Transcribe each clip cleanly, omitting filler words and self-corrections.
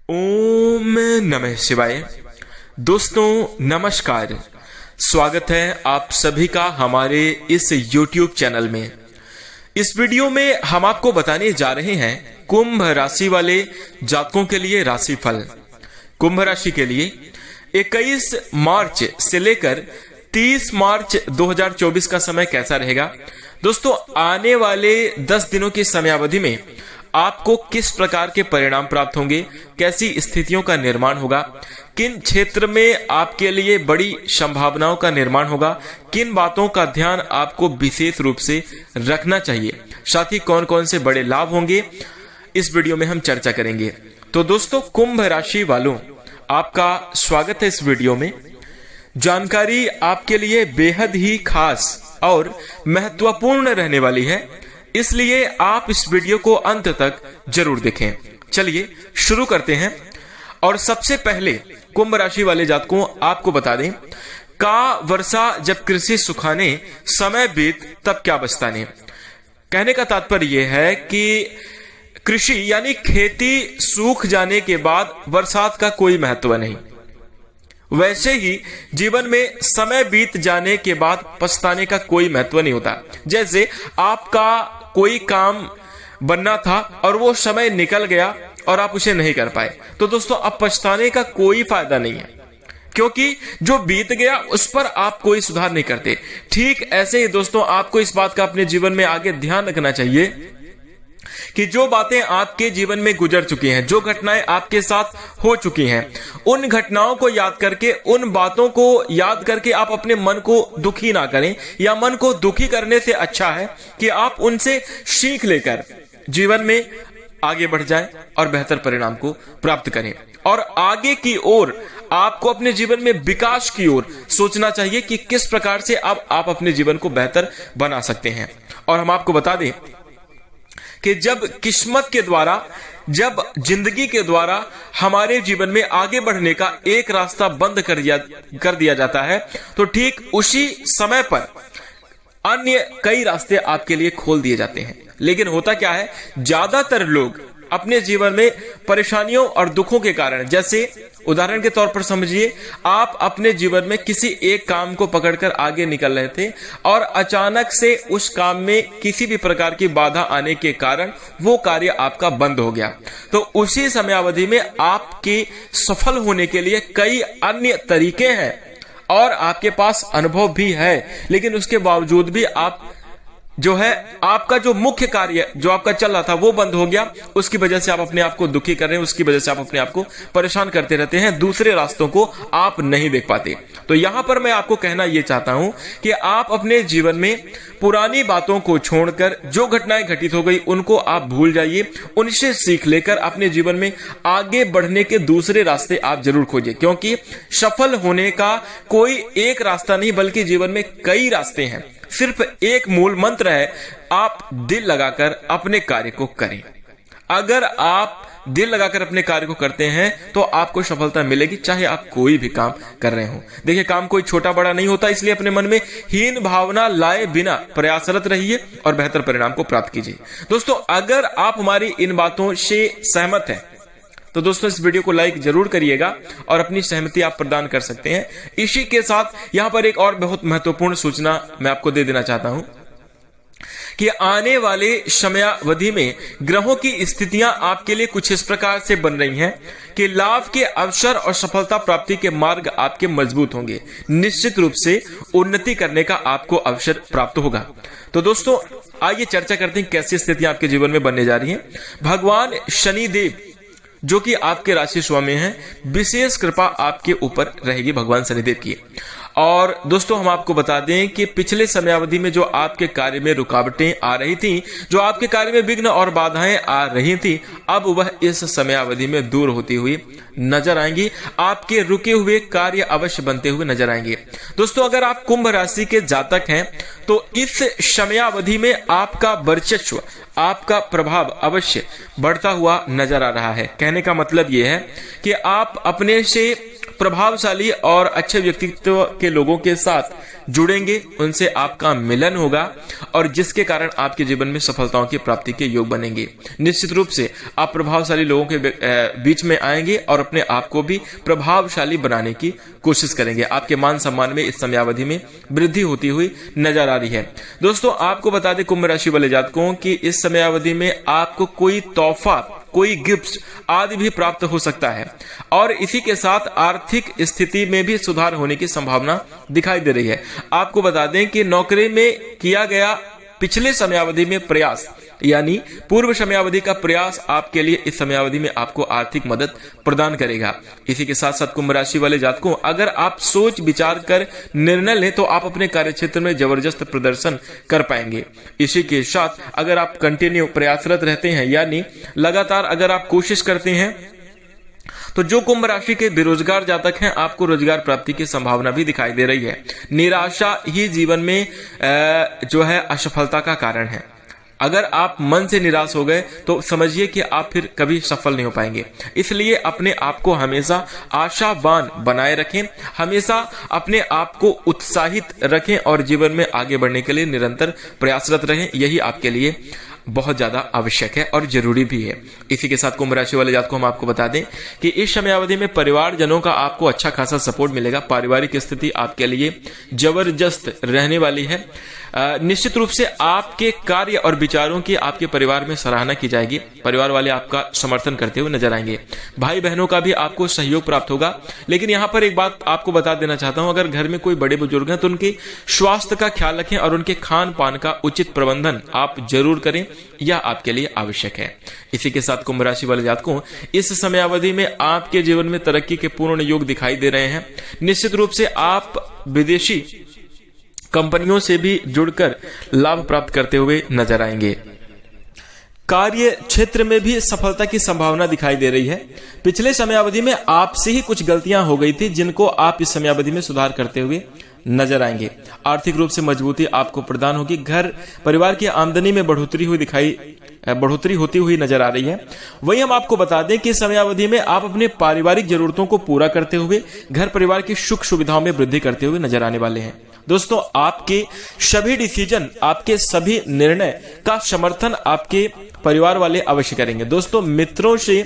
ओम नमः शिवाय। दोस्तों नमस्कार, स्वागत है आप सभी का हमारे इस YouTube चैनल में। इस वीडियो में हम आपको बताने जा रहे हैं कुंभ राशि वाले जातकों के लिए राशिफल। कुंभ राशि के लिए 21 मार्च से लेकर 30 मार्च 2024 का समय कैसा रहेगा। दोस्तों आने वाले 10 दिनों की समयावधि में आपको किस प्रकार के परिणाम प्राप्त होंगे, कैसी स्थितियों का निर्माण होगा, किन क्षेत्र में आपके लिए बड़ी संभावनाओं का निर्माण होगा, किन बातों का ध्यान आपको विशेष रूप से रखना चाहिए, साथ ही कौन कौन से बड़े लाभ होंगे, इस वीडियो में हम चर्चा करेंगे। तो दोस्तों कुंभ राशि वालों, आपका स्वागत है इस वीडियो में। जानकारी आपके लिए बेहद ही खास और महत्वपूर्ण रहने वाली है, इसलिए आप इस वीडियो को अंत तक जरूर देखें। चलिए शुरू करते हैं। और सबसे पहले कुंभ राशि वाले जातकों आपको बता दें, का वर्षा जब कृषि सुखाने समय बीत तब क्या बचताने। कहने का तात्पर्य यह है कि कृषि यानी खेती सूख जाने के बाद बरसात का कोई महत्व नहीं, वैसे ही जीवन में समय बीत जाने के बाद पछताने का कोई महत्व नहीं होता। जैसे आपका कोई काम बनना था और वो समय निकल गया और आप उसे नहीं कर पाए, तो दोस्तों अब पछताने का कोई फायदा नहीं है, क्योंकि जो बीत गया उस पर आप कोई सुधार नहीं करते। ठीक ऐसे ही दोस्तों आपको इस बात का अपने जीवन में आगे ध्यान रखना चाहिए कि जो बातें आपके जीवन में गुजर चुकी हैं, जो घटनाएं आपके साथ हो चुकी हैं, उन घटनाओं को याद करके, उन बातों को याद करके आप अपने मन को दुखी ना करें, या मन को दुखी करने से अच्छा है कि आप उनसे सीख लेकर जीवन में आगे बढ़ जाएं और बेहतर परिणाम को प्राप्त करें। और आगे की ओर आपको अपने जीवन में विकास की ओर सोचना चाहिए कि किस प्रकार से आप अपने जीवन को बेहतर बना सकते हैं। और हम आपको बता दें कि जब किस्मत के द्वारा, जब जिंदगी के द्वारा हमारे जीवन में आगे बढ़ने का एक रास्ता बंद कर दिया जाता है, तो ठीक उसी समय पर अन्य कई रास्ते आपके लिए खोल दिए जाते हैं। लेकिन होता क्या है, ज्यादातर लोग अपने जीवन में परेशानियों और दुखों के कारण, जैसे उदाहरण के तौर पर समझिए आप अपने जीवन में किसी एक काम को pकड़कर आगे निकल रहे थे और अचानक से उस काम में किसी भी प्रकार की बाधा आने के कारण वो कार्य आपका बंद हो गया। तो उसी समयावधि में आपके सफल होने के लिए कई अन्य तरीके हैं और आपके पास अनुभव भी है, लेकिन उसके बावजूद भी आप जो है, आपका जो मुख्य कार्य जो आपका चल रहा था वो बंद हो गया। उसकी वजह से आप अपने आप को दुखी कर रहे हैं, उसकी वजह से आप अपने आप को परेशान करते रहते हैं, दूसरे रास्तों को आप नहीं देख पाते। तो यहां पर मैं आपको कहना यह चाहता हूं कि आप अपने जीवन में पुरानी बातों को छोड़कर जो घटनाएं घटित हो गई उनको आप भूल जाइए, उनसे सीख लेकर अपने जीवन में आगे बढ़ने के दूसरे रास्ते आप जरूर खोजिए, क्योंकि सफल होने का कोई एक रास्ता नहीं बल्कि जीवन में कई रास्ते हैं। सिर्फ एक मूल मंत्र है, आप दिल लगाकर अपने कार्य को करें। अगर आप दिल लगाकर अपने कार्य को करते हैं तो आपको सफलता मिलेगी, चाहे आप कोई भी काम कर रहे हो। देखिए काम कोई छोटा बड़ा नहीं होता, इसलिए अपने मन में हीन भावना लाए बिना प्रयासरत रहिए और बेहतर परिणाम को प्राप्त कीजिए। दोस्तों अगर आप हमारी इन बातों से सहमत हैं तो दोस्तों इस वीडियो को लाइक जरूर करिएगा और अपनी सहमति आप प्रदान कर सकते हैं। इसी के साथ यहां पर एक और बहुत महत्वपूर्ण सूचना मैं आपको दे देना चाहता हूं कि आने वाले समयावधि में ग्रहों की स्थितियां आपके लिए कुछ इस प्रकार से बन रही हैं कि लाभ के अवसर और सफलता प्राप्ति के मार्ग आपके मजबूत होंगे। निश्चित रूप से उन्नति करने का आपको अवसर प्राप्त होगा। तो दोस्तों आइए चर्चा करते हैं कैसी स्थितियां आपके जीवन में बनने जा रही हैं। भगवान शनिदेव जो कि आपके राशि स्वामी हैं, विशेष कृपा आपके ऊपर रहेगी भगवान शनिदेव की। और दोस्तों हम आपको बता दें कि पिछले समयावधि में जो आपके कार्य में रुकावटें आ रही थी, जो आपके कार्य में विघ्न और बाधाएं आ रही थी, अब वह इस समयावधि में दूर होती हुई नजर आएंगी। आपके रुके हुए कार्य अवश्य बनते हुए नजर आएंगे। दोस्तों अगर आप कुंभ राशि के जातक हैं तो इस समयावधि में आपका वर्चस्व, आपका प्रभाव अवश्य बढ़ता हुआ नजर आ रहा है। कहने का मतलब यह है कि आप अपने से प्रभावशाली और अच्छे व्यक्तित्व के लोगों के साथ जुड़ेंगे, उनसे आपका मिलन होगा और जिसके कारण आपके जीवन में सफलताओं की प्राप्ति के योग बनेंगे। निश्चित रूप से आप प्रभावशाली लोगों के बीच में आएंगे और अपने आप को भी प्रभावशाली बनाने की कोशिश करेंगे। आपके मान सम्मान में इस समयावधि में वृद्धि होती हुई नजर आ रही है। दोस्तों, आपको बता दें कुंभ राशि वाले जातकों की इस समयावधि में आपको कोई तोहफा, कोई गिफ्ट आदि भी प्राप्त हो सकता है और इसी के साथ आर्थिक स्थिति में भी सुधार होने की संभावना दिखाई दे रही है। आपको बता दें कि नौकरी में किया गया पिछले समयावधि में प्रयास, यानी पूर्व समयावधि का प्रयास आपके लिए इस समयावधि में आपको आर्थिक मदद प्रदान करेगा। इसी के साथ साथ कुंभ राशि वाले जातकों, अगर आप सोच विचार कर निर्णय लें तो आप अपने कार्यक्षेत्र में जबरदस्त प्रदर्शन कर पाएंगे। इसी के साथ अगर आप कंटिन्यू प्रयासरत रहते हैं, यानी लगातार अगर आप कोशिश करते हैं, तो जो कुंभ राशि के बेरोजगार जातक हैं, आपको रोजगार प्राप्ति की संभावना भी दिखाई दे रही है। निराशा ही जीवन में जो है असफलता का कारण है। अगर आप मन से निराश हो गए तो समझिए कि आप फिर कभी सफल नहीं हो पाएंगे। इसलिए अपने आप को हमेशा आशावान बनाए रखें, हमेशा अपने आप को उत्साहित रखें और जीवन में आगे बढ़ने के लिए निरंतर प्रयासरत रहें। यही आपके लिए बहुत ज्यादा आवश्यक है और जरूरी भी है। इसी के साथ कुंभ राशि वाले जातकों को हम आपको बता दें कि इस समयावधि में परिवारजनों का आपको अच्छा खासा सपोर्ट मिलेगा। पारिवारिक स्थिति आपके लिए जबरदस्त रहने वाली है। निश्चित रूप से आपके कार्य और विचारों की आपके परिवार में सराहना की जाएगी। परिवार वाले आपका समर्थन करते हुए नजर आएंगे। भाई बहनों का भी आपको सहयोग प्राप्त होगा। लेकिन यहाँ पर एक बात आपको बता देना चाहता हूं, अगर घर में कोई बड़े बुजुर्ग हैं तो उनके स्वास्थ्य का ख्याल रखें और उनके खान पान का उचित प्रबंधन आप जरूर करें, यह आपके लिए आवश्यक है। इसी के साथ कुंभ राशि वाले जातकों, इस समयावधि में आपके जीवन में तरक्की के पूर्ण योग दिखाई दे रहे हैं। निश्चित रूप से आप विदेशी कंपनियों से भी जुड़कर लाभ प्राप्त करते हुए नजर आएंगे। कार्य क्षेत्र में भी सफलता की संभावना दिखाई दे रही है। पिछले समयावधि में आपसे ही कुछ गलतियां हो गई थी, जिनको आप इस समयावधि में सुधार करते हुए नजर आएंगे। आर्थिक रूप से मजबूती आपको प्रदान होगी। घर परिवार की आमदनी में बढ़ोतरी होती हुई नजर आ रही है। वहीं हम आपको बता दें कि समयावधि में आप अपने पारिवारिक जरूरतों को पूरा करते हुए घर परिवार की सुख सुविधाओं में वृद्धि करते हुए नजर आने वाले हैं। दोस्तों, आपके सभी डिसीजन, आपके सभी निर्णय का समर्थन आपके परिवार वाले अवश्य करेंगे। दोस्तों, मित्रों से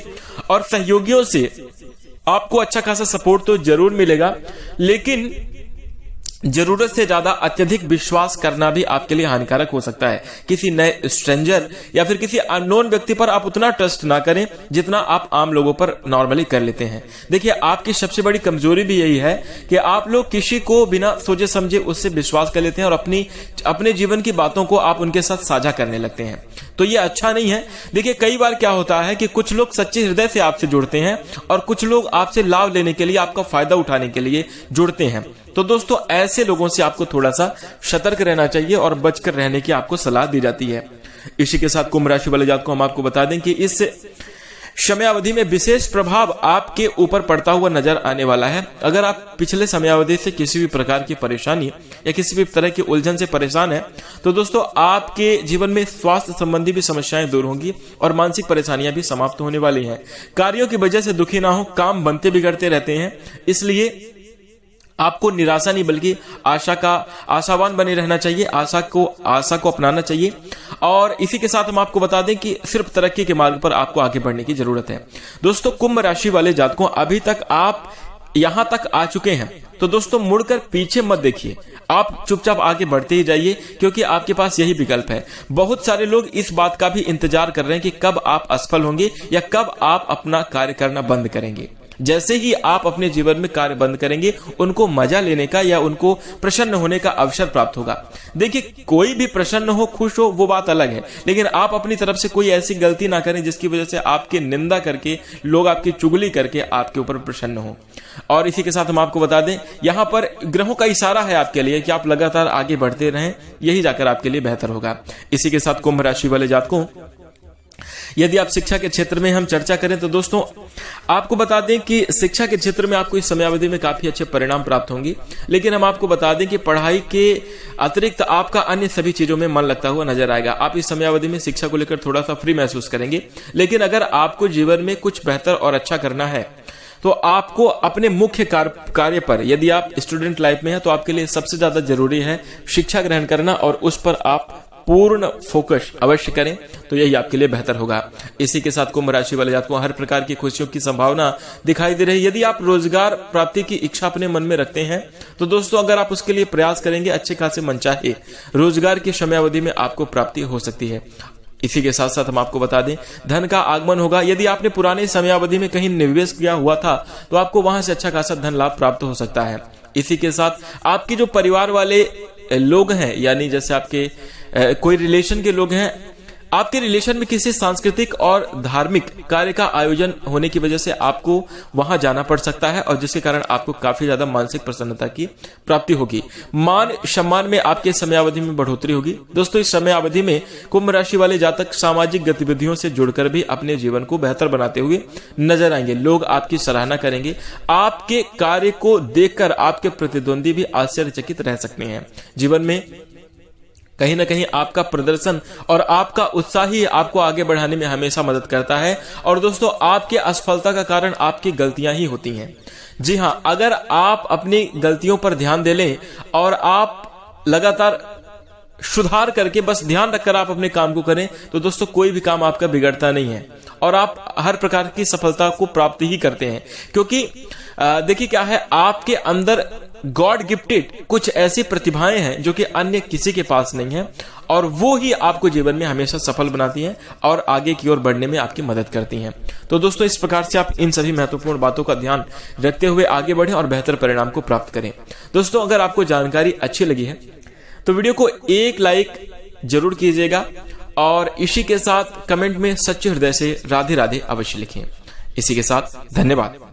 और सहयोगियों से आपको अच्छा खासा सपोर्ट तो जरूर मिलेगा, लेकिन जरूरत से ज्यादा अत्यधिक विश्वास करना भी आपके लिए हानिकारक हो सकता है। किसी नए स्ट्रेंजर या फिर किसी अननोन व्यक्ति पर आप उतना ट्रस्ट ना करें जितना आप आम लोगों पर नॉर्मली कर लेते हैं। देखिए, आपकी सबसे बड़ी कमजोरी भी यही है कि आप लोग किसी को बिना सोचे समझे उससे विश्वास कर लेते हैं और अपने जीवन की बातों को आप उनके साथ साझा करने लगते हैं। तो ये अच्छा नहीं है। देखिए, कई बार क्या होता है कि कुछ लोग सच्चे हृदय से आपसे जुड़ते हैं और कुछ लोग आपसे लाभ लेने के लिए, आपका फायदा उठाने के लिए जुड़ते हैं। तो दोस्तों, ऐसे लोगों से आपको थोड़ा सा सतर्क रहना चाहिए और बचकर रहने की आपको सलाह दी जाती है। इसी के साथ कुंभ राशि वाले जातकों को हम आपको बता दें कि इस समयावधि में विशेष प्रभाव आपके ऊपर पड़ता हुआ नजर आने वाला है। अगर आप पिछले समयावधि से किसी भी प्रकार की परेशानी या किसी भी तरह की उलझन से परेशान है, तो दोस्तों आपके जीवन में स्वास्थ्य संबंधी भी समस्याएं दूर होंगी और मानसिक परेशानियां भी समाप्त होने वाली हैं। कार्यों की वजह से दुखी ना हो, काम बनते बिगड़ते रहते हैं, इसलिए आपको निराशा नहीं बल्कि आशावान बने रहना चाहिए। आशा को अपनाना चाहिए। और इसी के साथ हम आपको बता दें कि सिर्फ तरक्की के मार्ग पर आपको आगे बढ़ने की जरूरत है। दोस्तों, कुंभ राशि वाले जातकों, अभी तक आप यहां तक आ चुके हैं तो दोस्तों मुड़कर पीछे मत देखिए, आप चुपचाप आगे बढ़ते ही जाइए, क्योंकि आपके पास यही विकल्प है। बहुत सारे लोग इस बात का भी इंतजार कर रहे हैं कि कब आप असफल होंगे या कब आप अपना कार्य करना बंद करेंगे। जैसे ही आप अपने जीवन में कार्य बंद करेंगे, उनको मजा लेने का या उनको प्रसन्न होने का अवसर प्राप्त होगा। देखिए, कोई भी प्रसन्न हो, खुश हो, वो बात अलग है, लेकिन आप अपनी तरफ से कोई ऐसी गलती ना करें जिसकी वजह से आपकी निंदा करके, लोग आपकी चुगली करके आपके ऊपर प्रसन्न हो। और इसी के साथ हम आपको बता दें, यहां पर ग्रहों का इशारा है आपके लिए कि आप लगातार आगे बढ़ते रहें, यही जाकर आपके लिए बेहतर होगा। इसी के साथ कुंभ राशि वाले जातकों, यदि आप शिक्षा के क्षेत्र में हम चर्चा करें तो दोस्तों आपको बता दें कि शिक्षा के क्षेत्र में आपको इस समयावधि में काफी अच्छे परिणाम प्राप्त होंगे। लेकिन हम आपको बता दें कि पढ़ाई के अतिरिक्त आपका अन्य सभी चीजों में मन लगता हुआ नजर आएगा। आप इस समयावधि में शिक्षा को लेकर थोड़ा सा फ्री महसूस करेंगे। लेकिन अगर आपको जीवन में कुछ बेहतर और अच्छा करना है तो आपको अपने मुख्य कार्य पर, यदि आप स्टूडेंट लाइफ में हैं तो आपके लिए सबसे ज्यादा जरूरी है शिक्षा ग्रहण करना और उस पर आप पूर्ण फोकस अवश्य करें, तो यही आपके लिए बेहतर होगा। इसी के साथ कुंभ राशि वाले जातकों हर प्रकार की खुशियों की संभावना दिखाई दे रही है। यदि आप रोजगार प्राप्ति की इच्छा अपने मन में रखते हैं तो दोस्तों अगर आप उसके लिए प्रयास करेंगे, अच्छे खासे मनचाहे रोजगार की समयावधि में आपको प्राप्ति हो सकती है। इसी के साथ साथ हम आपको बता दें, धन का आगमन होगा। यदि आपने पुराने समयावधि में कहीं निवेश किया हुआ था तो आपको वहां से अच्छा खासा धन लाभ प्राप्त हो सकता है। इसी के साथ आपके जो परिवार वाले लोग हैं, यानी जैसे आपके कोई रिलेशन के लोग हैं, आपके रिलेशन में किसी सांस्कृतिक और धार्मिक कार्य का आयोजन होने की वजह से आपको वहां जाना पड़ सकता है और जिसके कारण आपको काफी ज्यादा मानसिक प्रसन्नता की प्राप्ति होगी। मान सम्मान में आपके समयावधि में बढ़ोतरी होगी। दोस्तों इस समयावधि में कुंभ राशि वाले जातक सामाजिक गतिविधियों से जुड़कर भी अपने जीवन को बेहतर बनाते हुए नजर आएंगे। लोग आपकी सराहना करेंगे। आपके कार्य को देखकर आपके प्रतिद्वंदी भी आश्चर्यचकित रह सकते हैं। जीवन में कहीं ना कहीं आपका प्रदर्शन और आपका उत्साह ही आपको आगे बढ़ाने में हमेशा मदद करता है। और दोस्तों आपकी असफलता का कारण आपकी गलतियां ही होती हैं। जी हां, अगर आप अपनी गलतियों पर ध्यान दे लें और आप लगातार सुधार करके बस ध्यान रखकर आप अपने काम को करें तो दोस्तों कोई भी काम आपका बिगड़ता नहीं है और आप हर प्रकार की सफलता को प्राप्त ही करते हैं। क्योंकि देखिए क्या है, आपके अंदर गॉड गिफ्टेड कुछ ऐसी प्रतिभाएं हैं जो कि अन्य किसी के पास नहीं है और वो ही आपको जीवन में हमेशा सफल बनाती हैं और आगे की ओर बढ़ने में आपकी मदद करती हैं। तो दोस्तों इस प्रकार से आप इन सभी महत्वपूर्ण बातों का ध्यान रखते हुए आगे बढ़ें और बेहतर परिणाम को प्राप्त करें। दोस्तों अगर आपको जानकारी अच्छी लगी है तो वीडियो को एक लाइक जरूर कीजिएगा और इसी के साथ कमेंट में सच्चे हृदय से राधे राधे अवश्य लिखें। इसी के साथ धन्यवाद।